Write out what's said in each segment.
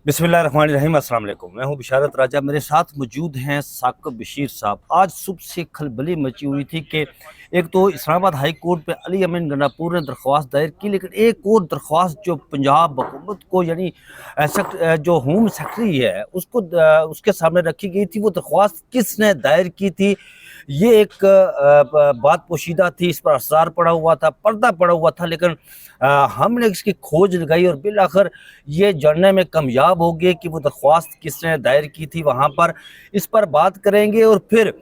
बिस्मिल्लाहिर्रहमानिर्रहीम। अस्सलाम वालेकुम। मैं हूं बिशारत राजा, मेरे साथ मौजूद हैं साकिब बशीर साहब। आज सुबह से खलबली मची हुई थी कि एक तो इस्लामाबाद हाई कोर्ट पे अली अमीन गंडापुर ने दरख्वास्त दायर की, लेकिन एक और दरख्वास्त जो पंजाब हुकूमत को यानी जो होम सेक्रेटरी है उसको उसके सामने रखी गई थी। वो दरख्वास्त किसने दायर की थी, ये एक बात पोशीदा थी, इस पर असरार पड़ा हुआ था, पर्दा पड़ा हुआ था, लेकिन हमने इसकी खोज लगाई और बिल आखिर ये जानने में कामयाब हो गए कि वो दरख्वास्त किसने दायर की थी वहाँ पर। इस पर बात करेंगे और फिर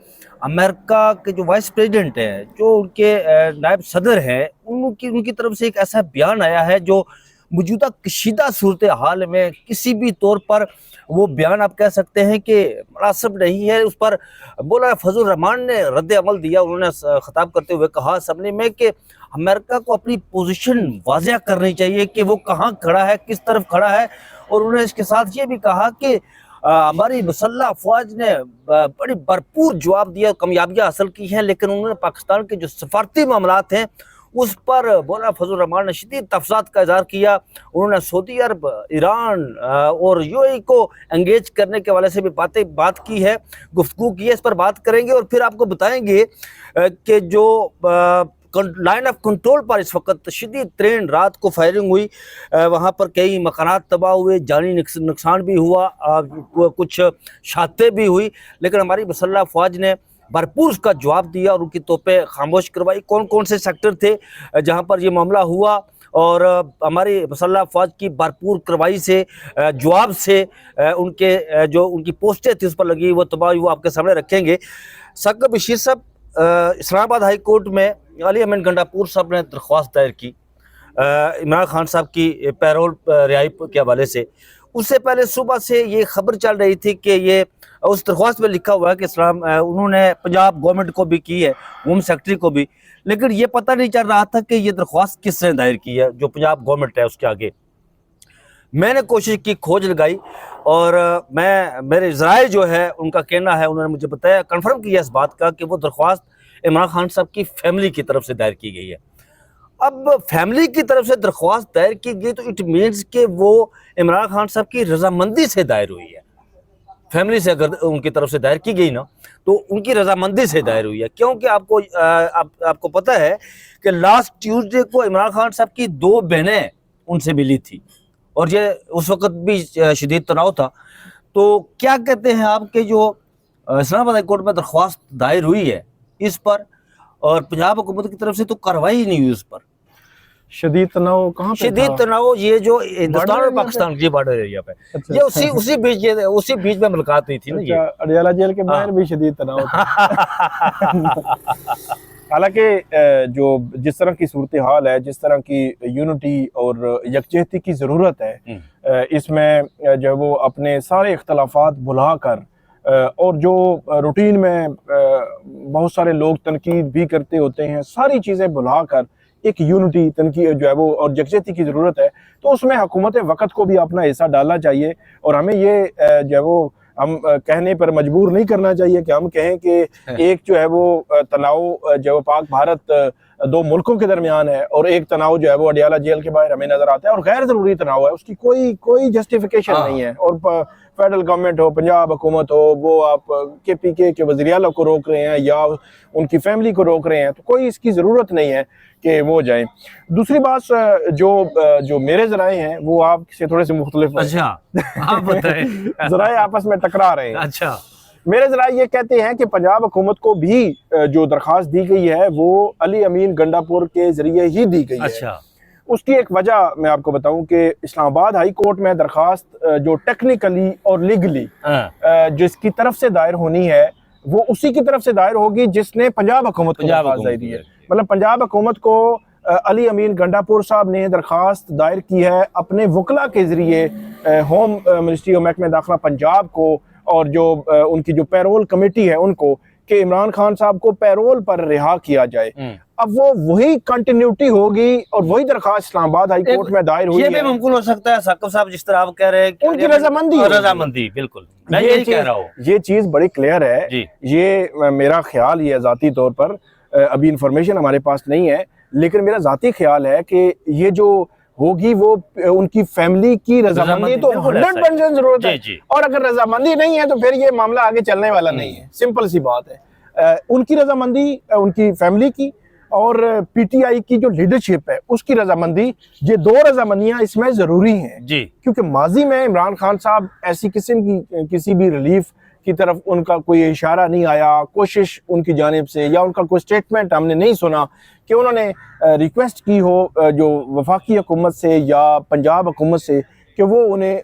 अमेरिका के जो वाइस प्रेसिडेंट हैं, जो उनके नायब सदर हैं, उनकी उनकी तरफ से एक ऐसा बयान आया है जो मौजूदा कशीदा सूरत हाल में किसी भी तौर पर वो बयान आप कह सकते हैं कि मुनासिब नहीं है। उस पर मौलाना फजल रहमान ने रद्द अमल दिया। उन्होंने खिताब करते हुए कहा असम्बली में कि अमेरिका को अपनी पोजीशन वाज़ह करनी चाहिए कि वो कहाँ खड़ा है, किस तरफ खड़ा है। और उन्होंने इसके साथ ये भी कहा कि हमारी मुसल्लह अफवाज ने बड़ी भरपूर जवाब दिया, कामयाबियाँ हासिल की हैं, लेकिन उन्होंने पाकिस्तान के जो सफारती मामलात हैं उस पर मौलाना फजल रहमान ने शदीद तफसात का इज़हार किया। उन्होंने सऊदी अरब, ईरान और यूएई को एंगेज करने के वाले से भी बात की है, गुफ्तगू की है। इस पर बात करेंगे और फिर आपको बताएंगे कि जो लाइन ऑफ कंट्रोल पर इस वक्त शदीद तरीन रात को फायरिंग हुई, वहाँ पर कई मकानात तबाह हुए, जानी नुकसान भी हुआ, कुछ शातें भी हुई, लेकिन हमारी मुसल्लह अफवाज ने भरपूर उसका जवाब दिया और उनकी तोपें खामोश करवाई। कौन कौन से सेक्टर थे जहाँ पर ये मामला हुआ, और हमारी मुसल्लह अफवाज की भरपूर कार्रवाई से, जवाब से उनके जो उनकी पोस्टें थी उस पर लगी वो तबाही वो आपके सामने रखेंगे। साकिब बशीर साहब, इस्लामाबाद हाई कोर्ट में अली अमीन गंडापुर साहब ने दरख्वास्त दायर की इमरान खान साहब की पैरोल रिहाई के हवाले से। उससे पहले सुबह से ये खबर चल रही थी कि ये उस दरख्वास्त में लिखा हुआ है कि उन्होंने पंजाब गवर्नमेंट को भी की है, होम सेक्रेटरी को भी, लेकिन ये पता नहीं चल रहा था कि ये दरख्वास्त किसने दायर की है जो पंजाब गवर्नमेंट है उसके आगे। मैंने कोशिश की, खोज लगाई, और मेरे ज़राए जो है उनका कहना है, उन्होंने मुझे बताया, कंफर्म किया इस बात का कि वो दरख्वास्त इमरान खान साहब की फैमिली की तरफ से दायर की गई है। अब फैमिली की तरफ से दरख्वास्त दायर की गई तो इट मीन्स कि वो इमरान खान साहब की रजामंदी से दायर हुई है। फैमिली से अगर उनकी तरफ से दायर की गई ना तो उनकी रजामंदी से दायर हुई है, क्योंकि आपको पता है कि लास्ट ट्यूसडे को इमरान खान साहब की दो बहनें उनसे मिली थी और ये उस वक्त भी शदीद तनाव था। तो क्या कहते हैं आपके जो इस्लामाबाद हाई कोर्ट में दरख्वास्त दायर हुई है इस पर, और पंजाब हुकूमत की तरफ से तो कार्रवाई नहीं हुई उस पर? शदीद तनाव कहाँ पे शदीद तनाव ये जो हिंदुस्तान और पाकिस्तान की बॉर्डर एरिया पे, अच्छा, ये उसी बीच में मुलाकात हुई थी ना। ये अडियाला जेल के बाहर भी शदीद तनाव था। हालांकि जो जिस तरह की सूरत हाल है, जिस तरह की यूनिटी और यकजहती की ज़रूरत है, इसमें जो वो अपने सारे इख्तलाफात भुला कर और जो रूटीन में बहुत सारे लोग तनकीद भी करते होते हैं, सारी चीज़ें भुला कर एक यूनिटी तनकीद जो है वो और यकजहती की ज़रूरत है, तो उसमें हुकूमत वक़्त को भी अपना हिस्सा डालना चाहिए। और हमें ये जो है वो हम कहने पर मजबूर नहीं करना चाहिए कि हम कहें कि एक जो है वो तनाव जो है पाक भारत दो मुल्कों के दरमियान है और एक तनाव जो है वो अडियाला जेल के बाहर हमें नजर आता है और गैर ज़रूरी तनाव है, उसकी कोई जस्टिफिकेशन नहीं है। और फेडरल गवर्नमेंट हो, पंजाब हुकूमत हो, वो आप KPK के वज़ीर आला को रोक रहे हैं या उनकी फैमिली को रोक रहे हैं, तो कोई इसकी ज़रूरत नहीं है कि वो जाएं। दूसरी बात, जो मेरे ज़राए हैं वो आपसे थोड़े से मुख्तलिफ हैं। अच्छा, आप बताएं। ज़राए आपस में टकरा रहे हैं। अच्छा, मेरे ज़राए ये कहते हैं कि पंजाब हुकूमत को भी जो दरख्वास्त दी गई है वो अली अमीन गंडापुर के जरिए ही दी गई है। अच्छा, उसकी एक वजह मैं आपको बताऊं कि इस्लामाबाद हाई कोर्ट में दरख्वास्त जो टेक्निकली और लीगली जिसकी तरफ से दायर होनी है वो उसी की तरफ से दायर होगी जिसने पंजाब हुकूमत को दरख्वास्त दायर दी है। मतलब पंजाब हुकूमत को अली अमीन गंडापुर साहब ने दरख्वास्त दायर की है अपने वकला के जरिए होम मिनिस्ट्री और महकमे दाखिला पंजाब को और जो उनकी जो पैरोल कमेटी है उनको, कि इमरान खान साहब को पैरोल पर रिहा किया जाए। अब वो वही कंटिन्यूटी होगी और वही दरखास्त इस्लामाबाद हाई कोर्ट में दायर हुई है। ये भी मुमकिन हो सकता है साकिब साहब, जिस तरह आप कह रहे हैं उनकी रजामंदी, बिल्कुल मैं यही कह रहा हूँ। ये चीज बड़ी क्लियर है। ये मेरा ख्याल ये ज़ाती तौर पर, अभी इंफॉर्मेशन हमारे पास नहीं है, लेकिन मेरा ज़ाती ख्याल है कि ये जो होगी वो उनकी फैमिली की रजामंदी तो बिल्कुल ऐसा 100% जरूरत है। जी। और अगर रजामंदी नहीं है तो फिर ये मामला आगे चलने वाला नहीं है, सिंपल सी बात है। उनकी रजामंदी, उनकी फैमिली की और पीटीआई की जो लीडरशिप है उसकी रजामंदी, ये दो रजामंदियां इसमें जरूरी हैं जी। क्योंकि माजी में इमरान खान साहब ऐसी किस्म की किसी भी रिलीफ की तरफ उनका कोई इशारा नहीं आया, कोशिश उनकी जानिब से या उनका कोई स्टेटमेंट हमने नहीं सुना कि उन्होंने रिक्वेस्ट की हो जो वफाकी हुकूमत से या पंजाब हुकूमत से कि वो उन्हें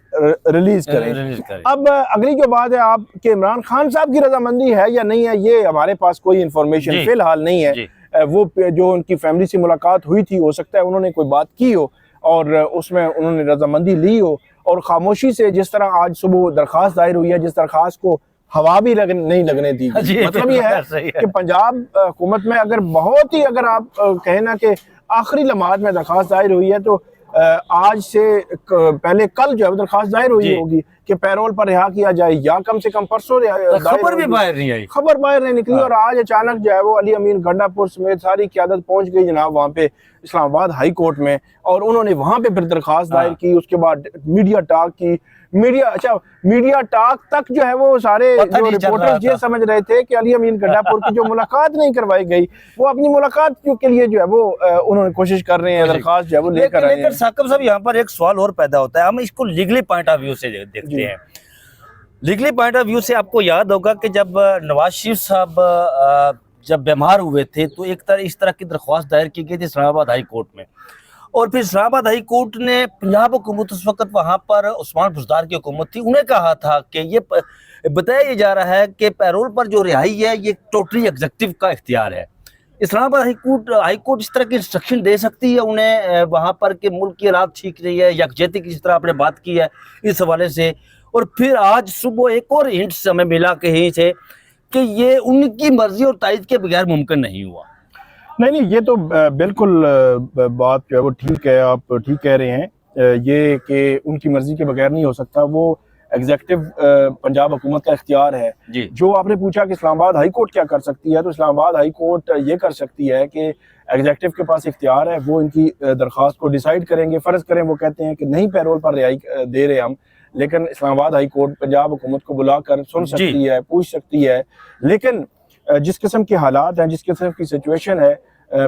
रिलीज करें। अब अगली जो बात है आप कि इमरान खान साहब की रजामंदी है या नहीं है, ये हमारे पास कोई इंफॉर्मेशन फिलहाल नहीं है। वो जो उनकी फैमिली से मुलाकात हुई थी, हो सकता है उन्होंने कोई बात की हो और उसमें उन्होंने रजामंदी ली हो और खामोशी से, जिस तरह आज सुबह दरखास्त दायर हुई है, जिस दरखास्त को हवा भी नहीं लगने दी गई। मतलब ये है कि पंजाब हुकूमत में अगर बहुत ही, अगर आप कहें ना कि आखिरी लम्हात में दरखास्त दायर हुई है तो आज से पहले कल जो है दरखास्त दायर हुई होगी कि पैरोल पर रिहा किया जाए या कम से कम परसों खबर भी बाहर नहीं आई, खबर बाहर नहीं निकली। और आज अचानक जो है वो अली अमीन गंडापुर समेत सारी क़यादत पहुंच गई जनाब वहाँ पे इस्लामाबाद हाई कोर्ट में और उन्होंने वहाँ पे फिर दरखास्त दायर की। उसके बाद मीडिया टॉक की, मीडिया टॉक तक जो है वो सारे जो रिपोर्टर्स ये समझ रहे थे कि अली अमीन गंडापुर की जो मुलाकात नहीं करवाई गई, वो अपनी मुलाकात के लिए जो है वो उन्होंने कोशिश कर रहे हैं, दरखास्त जो है वो लेकर आए हैं। साकिब साहब यहाँ पर एक सवाल और पैदा होता है, हम इसको लीगली पॉइंट ऑफ व्यू से देखते हैं। लीगली पॉइंट ऑफ व्यू से आपको याद होगा कि जब नवाज शरीफ साहब जब बीमार हुए थे तो इस तरह की दरख्वास्त दायर की गई थी इस्लामाबाद हाई कोर्ट में, और फिर इस्लामाबाद हाई कोर्ट ने पंजाब हुकूमत, उस वक्त वहाँ पर उस्मान बुज़दार की हुकूमत थी, उन्हें कहा था कि ये बताया जा रहा है कि पैरोल पर जो रिहाई है ये टोटली एग्जीक्यूटिव का इख्तियार है। इस्लामाबाद हाई कोर्ट इस तरह की इंस्ट्रक्शन दे सकती है उन्हें वहाँ पर कि मुल्क की हालात ठीक नहीं है, यकजहती की जिस तरह आपने बात की है इस हवाले से। और फिर आज सुबह एक और हिंट्स हमें मिला कहीं से कि ये उनकी मर्जी और तायद के बगैर मुमकिन नहीं हुआ। नहीं, ये तो बिल्कुल बात जो है वो ठीक है, आप ठीक कह रहे हैं। ये कि उनकी मर्जी के बगैर नहीं हो सकता, वो एग्जीक्यूटिव पंजाब हुकूमत का इख्तियार है। जो आपने पूछा कि इस्लामाबाद हाई कोर्ट क्या कर सकती है, तो इस्लामाबाद हाई कोर्ट ये कर सकती है कि एग्जीक्यूटिव के पास इख्तियार है, वो इनकी दरख्वास्त को डिसाइड करेंगे। फ़र्ज़ करें वो कहते हैं कि नहीं पैरोल पर रिहाई दे रहे हम, लेकिन इस्लामाबाद हाई कोर्ट पंजाब हुकूमत को बुलाकर सुन सकती है, पूछ सकती है। लेकिन जिस किस्म के हालात हैं, जिस किस्म की सिचुएशन है,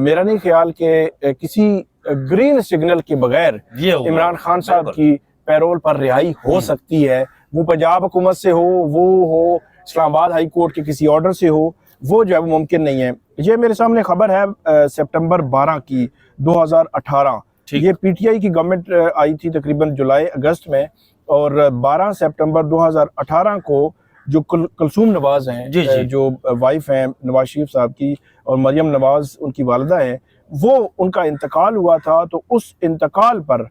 मेरा नहीं ख्याल कि किसी ग्रीन सिग्नल के बगैर इमरान खान साहब की पैरोल पर रिहाई हो सकती है। वो पंजाब हुकूमत से हो, वो हो इस्लामाबाद हाई कोर्ट के किसी ऑर्डर से हो, वो जो है वो मुमकिन नहीं है। ये मेरे सामने खबर है सितंबर 12 की 2018, ये पीटीआई की गवर्नमेंट आई थी तकरीबन जुलाई अगस्त में, और 12 सितंबर 2018 को जो कुलसूम नवाज हैं, जो वाइफ हैं नवाज शरीफ साहब की, और मरियम नवाज उनकी वालिदा हैं, वो उनका इंतकाल हुआ था। तो उस इंतकाल पर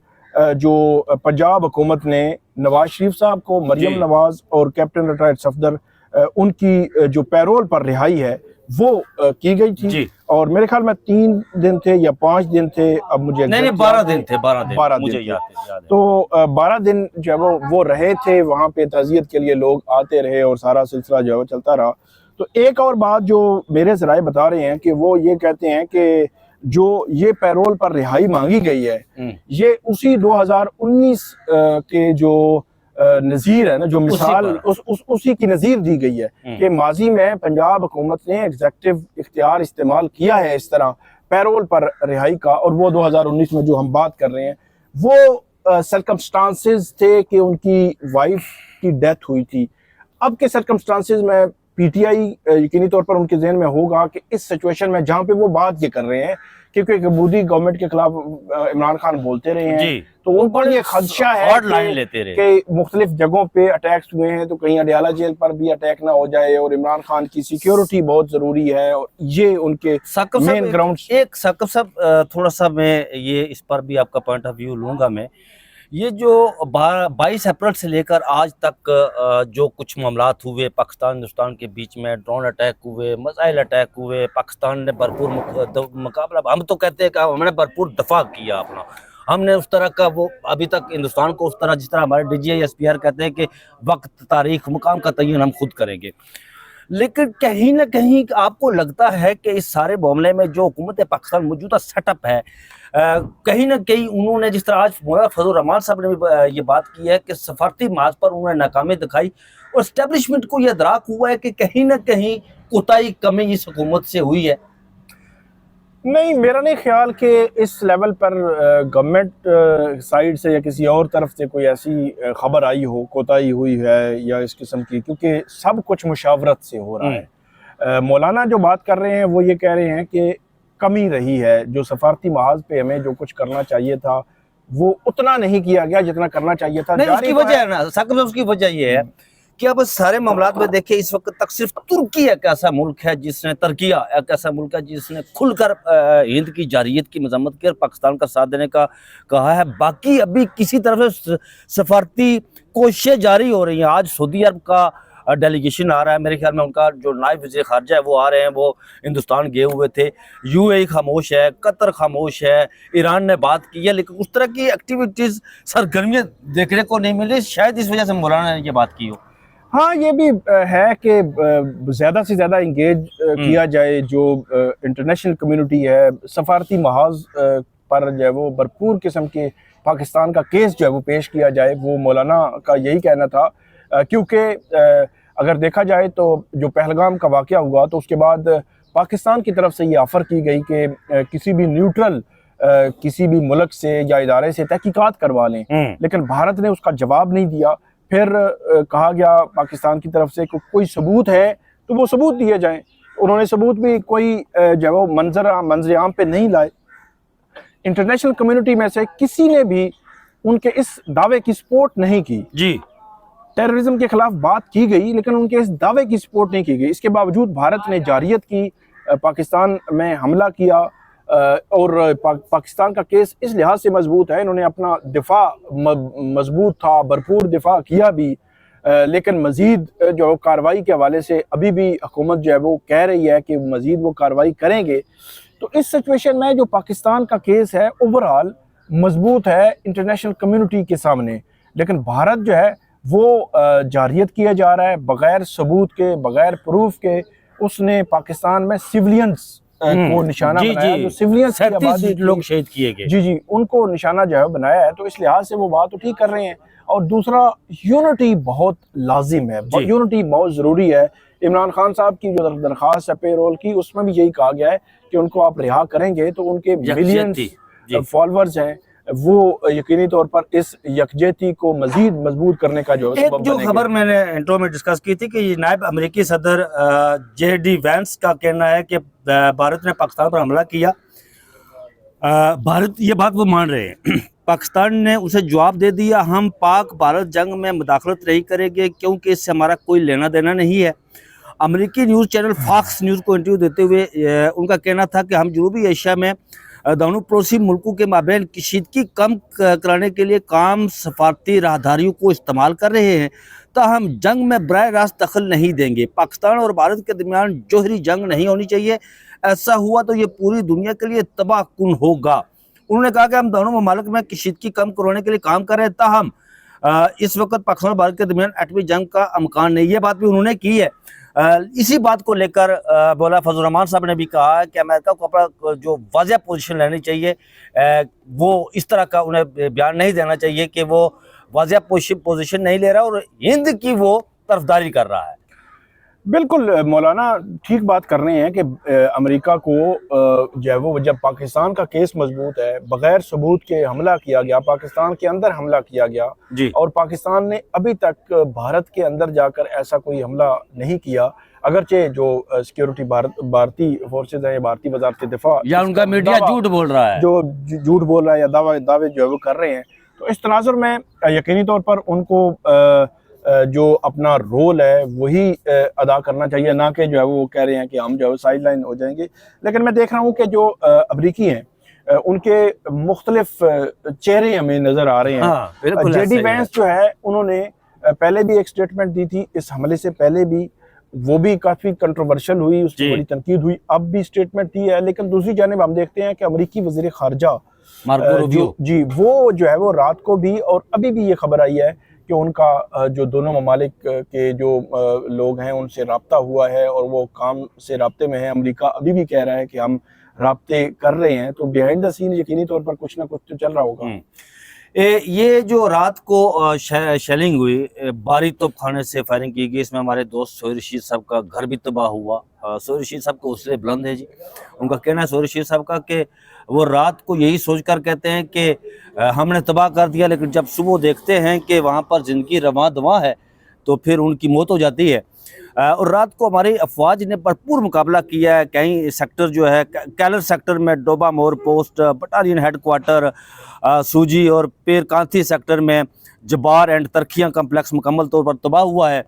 जो पंजाब हुकूमत ने नवाज शरीफ साहब को, मरियम नवाज और कैप्टन रिटायर्ड सफदर, उनकी जो पैरोल पर रिहाई है वो की गई थी। और मेरे ख्याल में 3 दिन थे या 5 दिन थे, अब मुझे नहीं 12 दिन थे, 12 मुझे याद है। तो 12 दिन जो है वो रहे थे वहाँ पे, ताज़ियत के लिए लोग आते रहे और सारा सिलसिला जो है वो चलता रहा। तो एक और बात जो मेरे ज़राए बता रहे हैं कि वो ये कहते हैं कि जो ये पैरोल पर रिहाई मांगी गई है, ये उसी 2019 के जो नज़ीर है ना, जो मिसाल उसी की नज़ीर दी गई है कि माजी में पंजाब हुकूमत ने एग्जीक्यूटिव इख्तियार इस्तेमाल किया है इस तरह पैरोल पर रिहाई का, और वो 2019 में जो हम बात कर रहे हैं वो सर्कमस्टांसेस थे कि उनकी वाइफ की डेथ हुई थी। अब के सर्कमस्टांसेस में पीटीआई यकीनी तौर पर उनके जहन में होगा कि इस सिचुएशन में जहाँ पे वो बात ये कर रहे हैं, क्योंकि मोदी गवर्नमेंट के खिलाफ इमरान खान बोलते रहे हैं, तो उन पर ये खदशा है कि मुख्तलिफ जगहों पे अटैक्स हुए हैं, तो कहीं अडयाला जेल पर भी अटैक ना हो जाए, और इमरान खान की सिक्योरिटी बहुत जरूरी है, और ये उनके मेन ग्राउंड। एक साकिब साहब थोड़ा सा मैं ये इस पर भी आपका पॉइंट ऑफ व्यू लूंगा मैं। ये जो 22 अप्रैल से लेकर आज तक जो कुछ मामलात हुए पाकिस्तान हिंदुस्तान के बीच में, ड्रोन अटैक हुए, मिसाइल अटैक हुए, पाकिस्तान ने भरपूर मुकाबला, हम तो कहते हैं कि हमने भरपूर दफा किया अपना, हमने उस तरह का वो अभी तक हिंदुस्तान को उस तरह, जिस तरह हमारे DGI SPR कहते हैं कि वक्त, तारीख, मुकाम का तयन हम खुद करेंगे। लेकिन कहीं ना कहीं आपको लगता है कि इस सारे मामले में जो हुकूमत पाकिस्तान मौजूदा सेटअप है, कहीं ना कहीं उन्होंने, जिस तरह आज मौलाना फजल रहमान साहब ने भी ये बात की है कि सफारती मार्ग पर उन्होंने नाकामी दिखाई और स्टैब्लिशमेंट को यह अदराक हुआ है कि कहीं ना कहीं कोताही कमी इस हुकूमत से हुई है। नहीं, मेरा नहीं ख्याल कि इस लेवल पर गवर्नमेंट साइड से या किसी और तरफ से कोई ऐसी खबर आई हो, कोताही हुई है या इस किस्म की, क्योंकि सब कुछ मुशावरत से हो रहा है। मौलाना जो बात कर रहे हैं वो ये कह रहे हैं कि कमी रही है, जो सफारती महाज पे हमें जो कुछ करना चाहिए था वो उतना नहीं किया गया जितना करना चाहिए था। नहीं, उसकी वजह है ना साकिब, उसकी वजह ये है कि अब सारे मामलात में देखिए इस वक्त तक सिर्फ तुर्की एक ऐसा मुल्क है जिसने, तुर्किया एक ऐसा मुल्क है जिसने खुलकर हिंद की जारियत की मजम्मत की और पाकिस्तान का साथ देने का कहा है। बाकी अभी किसी तरफ से सफारती कोशिशें जारी हो रही हैं। आज सऊदी अरब का डेलीगेशन आ रहा है, मेरे ख्याल में उनका जो नायब वज़ीर ख़ारजा है वो आ रहे हैं, वो हिंदुस्तान गए हुए थे। यूएई खामोश है, कतर खामोश है, ईरान ने बात की है, लेकिन उस तरह की एक्टिविटीज़, सरगर्मियाँ देखने को नहीं मिली। शायद इस वजह से मौलाना ने ये बात की हो। हाँ, ये भी है कि ज़्यादा से ज़्यादा इंगेज किया जाए। जो इंटरनेशनल कम्युनिटी है, सफारती महाज पर जो है वो भरपूर किस्म के पाकिस्तान का केस जो है वो पेश किया जाए, वो मौलाना का यही कहना था। क्योंकि अगर देखा जाए तो जो पहलगाम का वाक़या हुआ तो उसके बाद पाकिस्तान की तरफ से ये ऑफ़र की गई कि किसी भी न्यूट्रल किसी भी मुल्क से या इदारे से तहकीकात करवा लें, लेकिन भारत ने उसका जवाब नहीं दिया। फिर कहा गया पाकिस्तान की तरफ से कि कोई सबूत है तो वो सबूत दिए जाएं। उन्होंने सबूत भी कोई जो वो मंजर आम पे नहीं लाए। इंटरनेशनल कम्युनिटी में से किसी ने भी उनके इस दावे की सपोर्ट नहीं की। जी, टेररिज्म के खिलाफ बात की गई लेकिन उनके इस दावे की सपोर्ट नहीं की गई। इसके बावजूद भारत ने जारियत की, पाकिस्तान में हमला किया और पाकिस्तान का केस इस लिहाज से मजबूत है, इन्होंने अपना दिफा मजबूत था, भरपूर दिफा किया भी, लेकिन मज़ीद जो कार्रवाई के हवाले से अभी भी हुकूमत जो है वो कह रही है कि मज़ीद वो कार्रवाई करेंगे। तो इस सिचुएशन में जो पाकिस्तान का केस है ओवरऑल मजबूत है इंटरनेशनल कम्युनिटी के सामने, लेकिन भारत जो है वो जारियत किया जा रहा है बग़ैर सबूत के, बग़ैर प्रूफ के। उसने पाकिस्तान में सिविलियंस को निशाना बनाया, जो सिविलियंस की आबादी लोग शहीद किए गए, जी, उनको निशाना जो है बनाया है। तो इस लिहाज से वो बात तो ठीक कर रहे हैं। और दूसरा, यूनिटी बहुत लाजिम है, यूनिटी बहुत ज़रूरी है। इमरान खान साहब की जो दरख्वास्त है पेरोल की, उसमें भी यही कहा गया है कि उनको आप रिहा करेंगे तो उनके मिलियंस फॉलोअर्स हैं, वो यकीनी तौर पर इस यकजहती को मजीद मजबूत करने का जो खबर मैंने इंट्रो में डिस्कस की थी कि नायब अमेरिकी सदर JD वैंस का कहना है कि भारत ने पाकिस्तान पर हमला किया। भारत ये बात वो मान रहे हैं। पाकिस्तान ने उसे जवाब दे दिया, हम पाक भारत जंग में मुदाखलत नहीं करेंगे क्योंकि इससे हमारा कोई लेना देना नहीं है। अमेरिकी न्यूज़ चैनल फॉक्स न्यूज़ को इंटरव्यू देते हुए उनका कहना था कि हम जनूबी एशिया में दोनों पड़ोसी मुल्कों के माबैन कशीदगी कम कराने के लिए काम सफारती राहदारियों को इस्तेमाल कर रहे हैं, ताहम जंग में बराह रास्त दखल नहीं देंगे। पाकिस्तान और भारत के दरमियान जोहरी जंग नहीं होनी चाहिए, ऐसा हुआ तो ये पूरी दुनिया के लिए तबाहकुन होगा। उन्होंने कहा कि हम दोनों ममालिक में कशीदगी कम करवाने के लिए काम कर रहे हैं, ताहम इस वक्त पाकिस्तान और भारत के दरमियान एटमी जंग का अमकान नहीं। ये बात भी उन्होंने की है। इसी बात को लेकर मौलाना फजल रहमान साहब ने भी कहा कि अमेरिका को अपना जो वाज़ेह पोजीशन लेनी चाहिए, वो इस तरह का उन्हें बयान नहीं देना चाहिए कि वो वाज़ेह पोजीशन नहीं ले रहा और हिंद की वो तरफदारी कर रहा है। बिल्कुल, मौलाना ठीक बात कर रहे हैं कि अमेरिका को जो है वो, जब पाकिस्तान का केस मजबूत है, बग़ैर सबूत के हमला किया गया, पाकिस्तान के अंदर हमला किया गया जी, और पाकिस्तान ने अभी तक भारत के अंदर जाकर ऐसा कोई हमला नहीं किया। अगरचे जो सिक्योरिटी भारतीय फोर्सेज हैं, भारतीय वज़ारत दिफा या उनका मीडिया झूठ बोल रहा है, जो झूठ बोल रहा है या दावे जो है वो कर रहे हैं, तो इस तनाजुर में यकीनी तौर पर उनको जो अपना रोल है वही अदा करना चाहिए, ना कि जो है वो कह रहे हैं कि हम जो है साइड लाइन हो जाएंगे। लेकिन मैं देख रहा हूँ कि जो अमरीकी हैं उनके मुख्तलिफ चेहरे हमें नज़र आ रहे हैं। हाँ, JD वैंस जो है उन्होंने पहले भी एक स्टेटमेंट दी थी, इस हमले से पहले भी, वो भी काफ़ी कंट्रोवर्शियल हुई, उसकी बड़ी तनकीद हुई, अब भी स्टेटमेंट दी है। लेकिन दूसरी जानिब हम देखते हैं कि अमरीकी वज़ीर ख़ारजा मार्को रूबियो जी, वो जो है वो रात को भी और अभी भी ये खबर आई है कि उनका जो दोनों ममालिक के जो लोग हैं उनसे रब्ता हुआ है और वो काम से रब्ते में है। अमेरिका अभी भी कह रहा है कि हम रब्ते कर रहे हैं, तो बिहाइंड द सीन यकीनी तौर पर कुछ ना कुछ तो चल रहा होगा। ये जो रात को शेलिंग हुई, बारी तोप खाने से फायरिंग की गई, इसमें हमारे दोस्त सोहेल रशीद साहब का घर भी तबाह हुआ। सोहेल रशीद साहब को हौसले बुलंद है जी। उनका कहना है सोहेल रशीद साहब का कि वो रात को यही सोचकर कहते हैं कि हमने तबाह कर दिया, लेकिन जब सुबह देखते हैं कि वहाँ पर ज़िंदगी रवां दवां है तो फिर उनकी मौत हो जाती है। और रात को हमारी अफवाज ने भरपूर मुकाबला किया है। कई सेक्टर जो है, कैलर सेक्टर में डोबा मोर पोस्ट, बटालियन हेडक्वार्टर सूजी और पीरकांती सेक्टर में जबार एंड तरखियाँ कम्प्लेक्स मुकम्मल तौर पर तबाह हुआ है।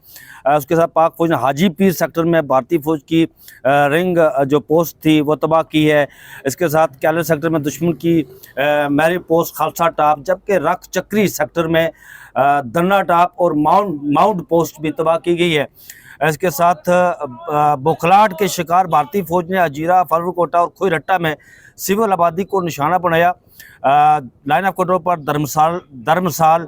उसके साथ पाक फौज ने हाजी पीर सेक्टर में भारतीय फौज की रिंग जो पोस्ट थी वो तबाह की है। इसके साथ कैलर सेक्टर में दुश्मन की मैरी पोस्ट खालसा टाप, जबकि रख चक्री सेक्टर में दन्ना टाप और माउंट पोस्ट भी तबाह की गई है। इसके साथ बोखलाट के शिकार भारतीय फौज ने अजीरा, फलकोटा और खोईरट्टा में सिविल आबादी को निशाना बनाया। लाइन ऑफ कंट्रोल पर धर्मसाल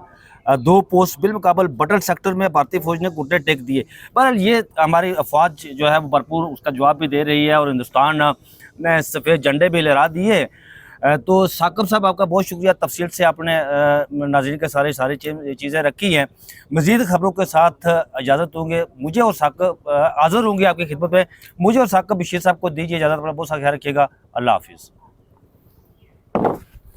2 पोस्ट बिलमुकाबल बटल सेक्टर में भारतीय फौज ने घुटने टेक दिए। बहरहाल ये हमारी अफवाज जो है वो भरपूर उसका जवाब भी दे रही है और हिंदुस्तान ने सफ़ेद झंडे भी लहरा दिए। तो साकिब साहब आपका बहुत शुक्रिया, तफसील से आपने नाज़रीन के सारी चीज़ें रखी हैं। मज़ीद खबरों के साथ इजाज़त होंगे। मुझे और साकिब हाज़िर होंगे आपकी खिदमत में। मुझे और साकिब बशीर साहब को दीजिए इजाज़त। अपना बहुत सा ख्याल रखिएगा। अल्लाह हाफिज़।